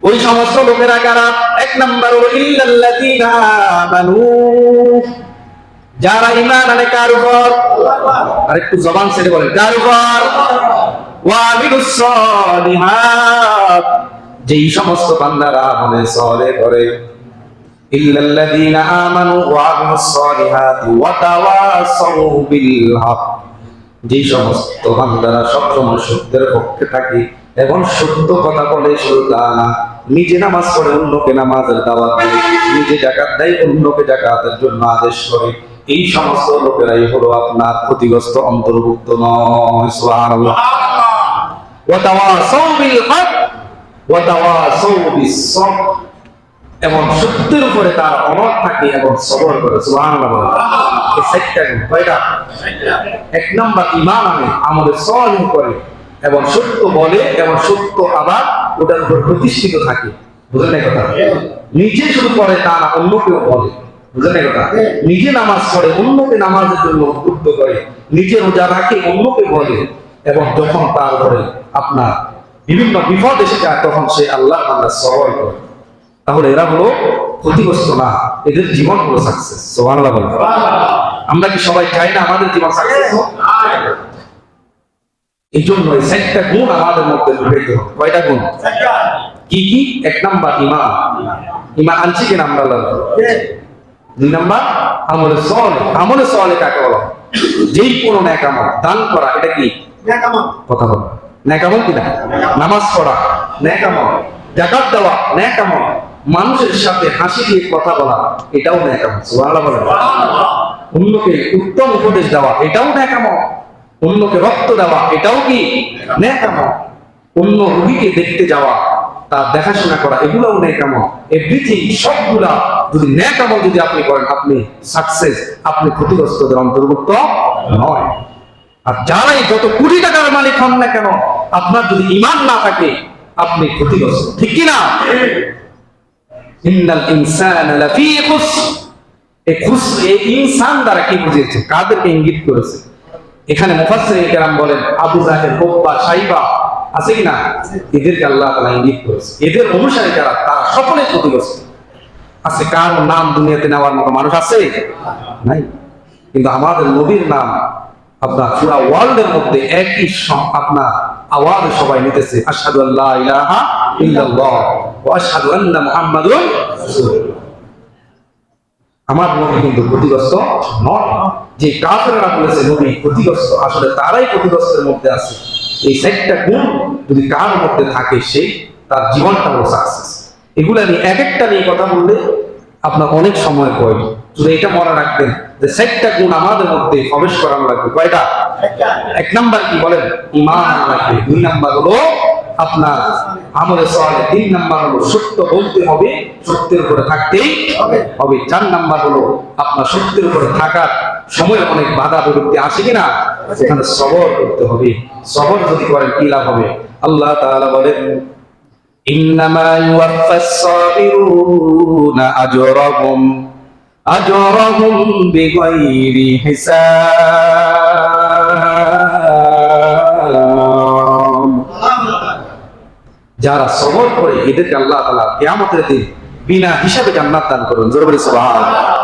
ওই সমস্ত লোকেরা কারা? এক নাম্বার হলো ইল্লাল্লাযীনা আমানু, যারা ঈমান আনে কার উপর? আরেকটু জবান ছেড়ে বলেন, কার উপর? ওয়া আমিলুস সালিহাত, যেই সমস্ত বান্দারা আমলে সালেহ করে। ইল্লাল্লাযীনা আমানু ওয়া আমিলুস সালিহাতি ওয়া তাওয়াসাউ বিল হক, যেই সমস্ত বান্দারা সবসময় সত্যের পক্ষে থাকে এবং সত্য কথা বলে, শুধু তা না, নিজে নামাজ পড়ে অন্যকে নামাজের দাওয়াত দেয়, নিজে যাকাত দেয় অন্যকে যাকাতের জন্য আদেশ করে, এই সমস্ত লোকেরাই হলো আপনার ক্ষতিগ্রস্ত অন্তর্ভুক্ত নয়। সুবহানাল্লাহ। ওয়া তাওয়াসাউ বিল হক ওয়া তাওয়াসাউ বিস সবর, এবং সত্যের উপরে তার অনড় থাকে এবং সবর করে। সুবহানাল্লাহ। এই চারটা গুণ কয়টা? এক নাম্বার ঈমান আনে, আমলে সালেহ করে এবং সত্য বলে এবং সত্য আবার ওটার উপর প্রতিষ্ঠিত থাকে। বুঝলেন এই কথা? নিজে শুধু পড়ে তা না, অন্যকেও বলে। বুঝলেন এই কথা? নিজে নামাজ পড়ে, অন্যকে নামাজের জন্য উদ্বুদ্ধ করে, নিজে রোজা রাখে, অন্যকে বলে, এবং যখন তার ঘরে আপনার বিভিন্ন বিপদ এসে যায় তখন সে আল্লাহর বান্দা সবর করে। তাহলে এরা হলো ক্ষতিগ্রস্ত না, এদের জীবন হলো সাকসেস। সুবহানাল্লাহ বলেন। আমরা কি সবাই চাই না আমাদের জীবন সাকসেস হোক? এই জন্য এই চারটা গুণ আমাদের মধ্যে ঢুকাইতে হবে। কয়টা গুণ? কি কি? এক নাম্বার ঈমান। ঈমান আনছি কিনা আমরা? দুই নাম্বার আমলে সালেহ। আমলে সালেহ কাকে বলা? যেই কোনো নেক আমল, দান করা, এটা কি নেক আমল? কথা বল, নেক আমল কি না? নামাজ পড়া নেক আমল, যাকাত দেওয়া নেক আমল, মানুষের সাথে হাসি দিয়ে কথা বলা এটাও নেক আমল। সুবহানাল্লাহ বলেন। অন্যকে উত্তম উপদেশ দেওয়া এটাও নেক আমল, অন্যকে রক্ত দেওয়া এটাও কি নেক আমল, অন্য রোগীকে দেখতে যাওয়া, তার দেখাশোনা করা, এগুলোও নেক আমল। এভরিথিং, সবগুলা যদি নেক আমল যদি আপনি করেন, আপনি সাকসেস, আপনি ক্ষতিগ্রস্তদের অন্তর্ভুক্ত নয়। আর যারাই যত কোটি টাকার মালিক হন না কেন, আপনার যদি ঈমান না থাকে আপনি ক্ষতিগ্রস্ত। ঠিক কি না? ইন্নাল ইনসানা লাফি খুসর, এই খুসর, এই ইনসান দ্বারা কি বুঝিয়েছে, কাদেরকে ইঙ্গিত করেছে? এখানে মুফাসসিরিন কেরাম বলেন আবু জাহেল, উতবা, শাইবা আছে কিনা, এদেরকে আল্লাহ তাআলা ইঙ্গিত করেছে। এদের অনুসারী যারা, তারা সকলে ক্ষতিগ্রস্ত। আছে কার নাম দুনিয়াতে নেওয়ার মতো মানুষ আছে? নাই। কিন্তু আমাদের নবীর নাম আপনার পুরা ওয়ার্ল্ডের মধ্যে একই আপনার আওয়াজ সবাই নিতেছে, আশহাদু আল্লা ইলাহা ইল্লাল্লাহ ওয়া আশহাদু আন্না মুহাম্মাদুর রাসূলুল্লাহ। আমার নবী কিন্তু ক্ষতিগ্রস্ত নয়। যে কাফেররা বলেছে নবী ক্ষতিগ্রস্ত, আসলে তারাই ক্ষতিগ্রস্তের মধ্যে আছে। এই চারটা গুণ যদি কার মধ্যে থাকে, সেই তার জীবনটা হলো সাকসেস। এগুলা নিয়ে এক একটা নিয়ে কথা বললে আপনার অনেক সময় প্রয়োজন। শুধু এটা মনে রাখবেন যে চারটা গুণ আমাদের মধ্যে প্রবেশ করানো লাগবে। কয়টা? এক নাম্বার কি বলেন? ঈমান লাগবে। দুই নাম্বার হলো আপনার আমলে সালেহ। তিন নাম্বার হলো সত্য বলতে হবে, সত্যের উপরে থাকতেই হবে। চার নাম্বার হলো আপনার সত্যের উপরে থাকার সময় অনেক বাধা বিপত্তি আসে কিনা, সেখানে সবর করতে হবে। সবর যদি করেন কি লাভ হবে? আল্লাহ তাআলা বলেন ইন্নামা ইউওয়াফাস সাবিরুনা আজরাহুম বিগাইরি হিসাব। যারা সবর করে এদেরকে আল্লাহ তাআলা কিয়ামতের দিন বিনা হিসাবে জান্নাত দান করবেন। জোরে বলে সুবহানাল্লাহ।